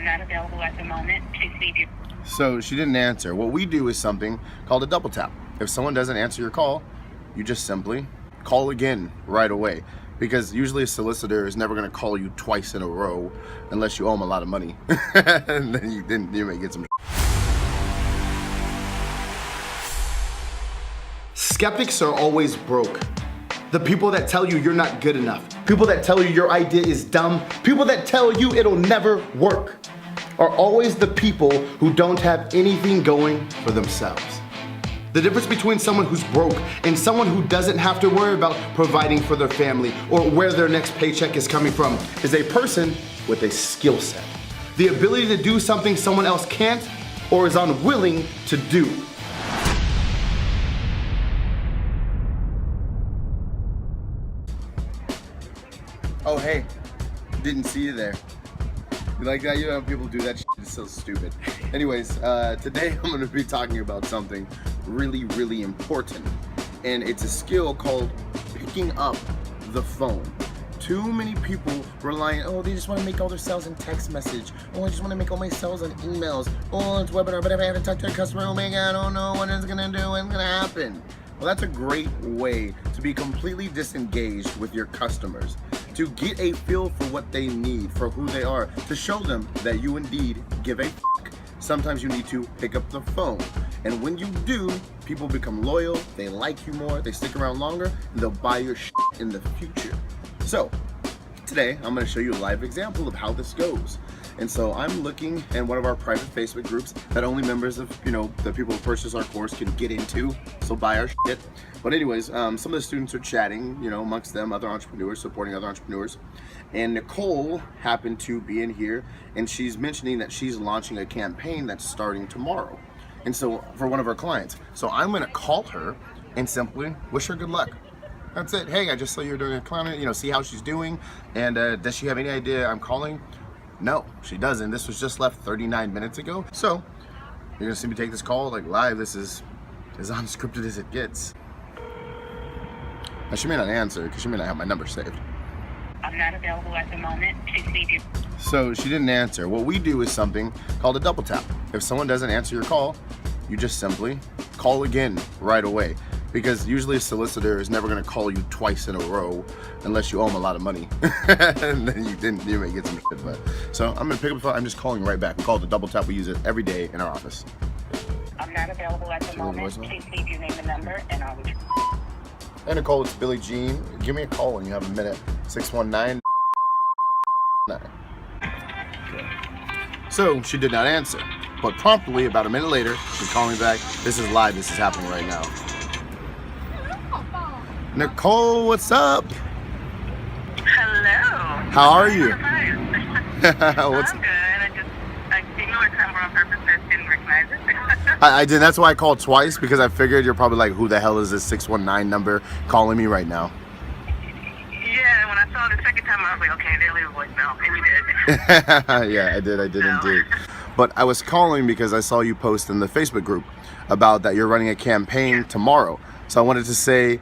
I'm not available at the moment. Please leave your... So she didn't answer. What we do is something called a double tap. If someone doesn't answer your call, you just simply call again right away. Because usually a solicitor is never going to call you twice in a row unless you owe them a lot of money. And then you may get some. Skeptics are always broke. The people that tell you you're not good enough, people that tell you your idea is dumb, people that tell you it'll never work, are always the people who don't have anything going for themselves. The difference between someone who's broke and someone who doesn't have to worry about providing for their family or where their next paycheck is coming from is a person with a skill set. The ability to do something someone else can't or is unwilling to do. Oh, hey, didn't see you there. You like that? You know, people do that shit. It's so stupid. Anyways, today I'm gonna be talking about something really, really important. And it's a skill called picking up the phone. Too many people rely on, they just wanna make all their sales in text message. Oh, I just wanna make all my sales on emails. Oh, it's webinar, but if I have to talk to a customer, oh my God, I don't know what it's gonna do, what's gonna happen. Well, that's a great way to be completely disengaged with your customers, to get a feel for what they need, for who they are, to show them that you indeed give a fuck. Sometimes you need to pick up the phone. And when you do, people become loyal, they like you more, they stick around longer, and they'll buy your shit in the future. So, today I'm gonna show you a live example of how this goes. And so I'm looking in one of our private Facebook groups that only members of, the people who purchase our course can get into, so buy our shit. But anyways, some of the students are chatting, amongst them, other entrepreneurs, supporting other entrepreneurs. And Nicole happened to be in here, and she's mentioning that she's launching a campaign that's starting tomorrow. And so, for one of our clients. So I'm gonna call her and simply wish her good luck. That's it. Hey, I just saw you're doing a client, see how she's doing. And does she have any idea I'm calling? No, she doesn't. This was just left 39 minutes ago. So you're gonna see me take this call like live. This is as unscripted as it gets. Now she may not answer because she may not have my number saved. I'm not available at the moment. Please leave your... So she didn't answer. What we do is something called a double tap. If someone doesn't answer your call, you just simply call again right away. Because usually a solicitor is never going to call you twice in a row unless you owe them a lot of money. And then you may get some shit. But so I'm going to pick up the phone. I'm just calling right back. We call it the double tap. We use it every day in our office. I'm not available at the moment. Please leave your name and number, and I'll return. Hey Nicole, it's Billie Jean. Give me a call when you have a minute. 619. So she did not answer. But promptly, about a minute later, she's calling me back. This is live. This is happening right now. Nicole, what's up? Hello. How are you? What's I'm good. I ignored the number on purpose. I didn't recognize it. I did. That's why I called twice, because I figured you're probably like, who the hell is this 619 number calling me right now? Yeah, when I saw it the second time, I was like, okay, they'll leave a voicemail. And you did. Yeah, I did indeed. But I was calling because I saw you post in the Facebook group about that you're running a campaign tomorrow. So I wanted to say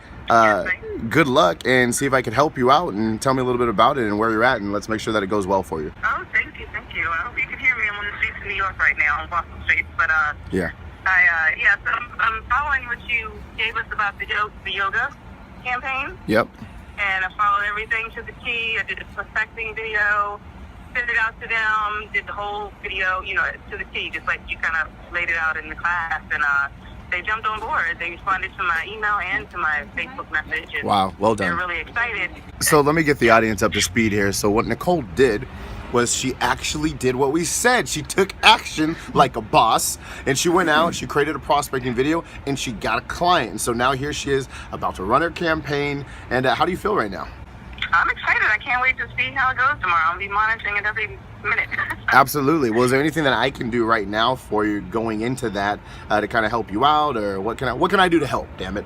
good luck and see if I could help you out and tell me a little bit about it and where you're at, and let's make sure that it goes well for you. Oh, thank you. I hope you can hear me. I'm on the streets of New York right now, on Boston Street. But yeah. So I'm following what you gave us about the yoga campaign. Yep. And I followed everything to the T. I did a prospecting video, sent it out to them, did the whole video, to the T, just like you kind of laid it out in the class. And they jumped on board. They responded to my email and to my Facebook message. And wow, well done. They're really excited. So let me get the audience up to speed here. So what Nicole did was she actually did what we said. She took action like a boss, and she went out, she created a prospecting video, and she got a client. And so now here she is about to run her campaign. And how do you feel right now? I'm excited. I can't wait to see how it goes tomorrow. I'll be monitoring it every minute. Absolutely. Well, is there anything that I can do right now for you going into that to kind of help you out, or what can I do to help? Damn it.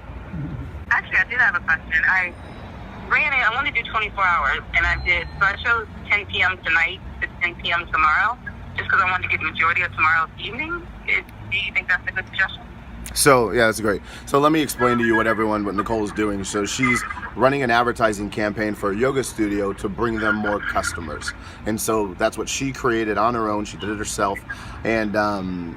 Actually, I did have a question. I want to do 24 hours, and so I chose 10 p.m. tonight to 10 p.m. tomorrow, just because I wanted to get the majority of tomorrow's evening. Do you think that's a good suggestion? So yeah, that's great. So let me explain to you what Nicole's doing. So she's running an advertising campaign for a yoga studio to bring them more customers. And so that's what she created on her own. She did it herself. And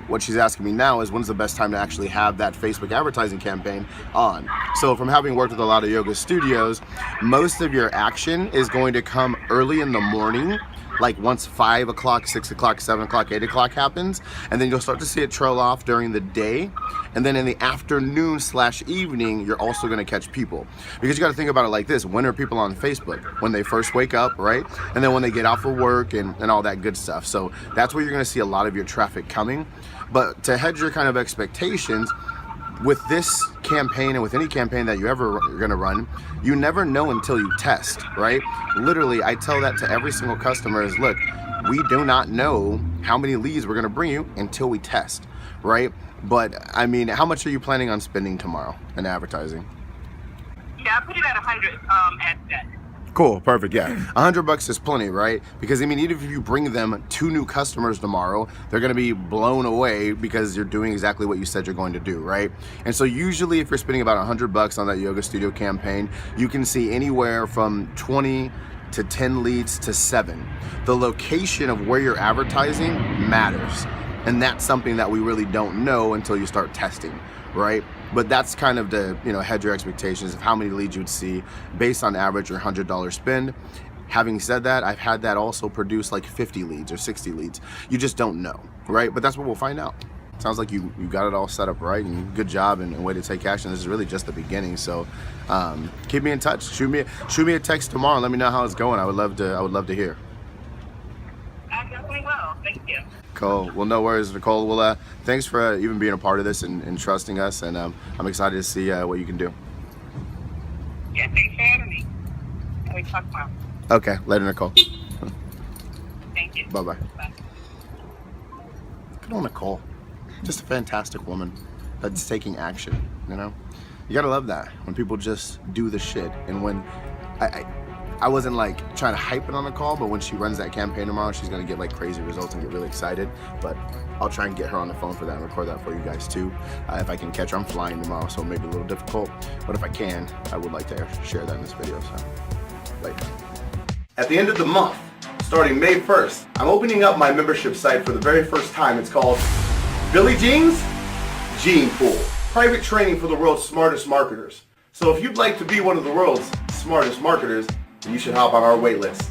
what she's asking me now is when's the best time to actually have that Facebook advertising campaign on. So from having worked with a lot of yoga studios, most of your action is going to come early in the morning, like once 5 o'clock, 6 o'clock, 7 o'clock, 8 o'clock happens, and then you'll start to see it trail off during the day. And then in the afternoon / evening, you're also gonna catch people. Because you gotta think about it like this: when are people on Facebook? When they first wake up, right? And then when they get out for work and all that good stuff. So that's where you're gonna see a lot of your traffic coming. But to hedge your kind of expectations, with this campaign and with any campaign that you ever are gonna run, you never know until you test, right? Literally, I tell that to every single customer is, look, we do not know how many leads we're gonna bring you until we test, right? But I mean, how much are you planning on spending tomorrow in advertising? Yeah, I put it at 100 at that. Cool, perfect, yeah. $100 is plenty, right? Because I mean, even if you bring them 2 new customers tomorrow, they're gonna be blown away because you're doing exactly what you said you're going to do, right? And so usually if you're spending about $100 on that yoga studio campaign, you can see anywhere from 20 to 10 leads to 7. The location of where you're advertising matters. And that's something that we really don't know until you start testing, right? But that's kind of the, hedge your expectations of how many leads you'd see based on average or $100 spend. Having said that, I've had that also produce like 50 leads or 60 leads. You just don't know, right? But that's what we'll find out. Sounds like you got it all set up right, and good job and way to take action. This is really just the beginning. So keep me in touch. Shoot me a text tomorrow and let me know how it's going. I would love to hear. I definitely will. Thank you. Cool. Well, no worries, Nicole. Well, thanks for even being a part of this and trusting us, and I'm excited to see what you can do. Yeah, thanks for having me. We talk tomorrow. Okay, later, Nicole. Thank you. Bye-bye. Bye. Good on Nicole. Just a fantastic woman that's taking action, You gotta love that, when people just do the shit. And when I wasn't like trying to hype it on the call, but when she runs that campaign tomorrow, she's gonna get like crazy results and get really excited. But I'll try and get her on the phone for that and record that for you guys too. If I can catch her. I'm flying tomorrow, so it may be a little difficult. But if I can, I would like to share that in this video, so later. At the end of the month, starting May 1st, I'm opening up my membership site for the very first time. It's called Billy Jean's Gene Pool. Private training for the world's smartest marketers. So if you'd like to be one of the world's smartest marketers, then you should hop on our wait list.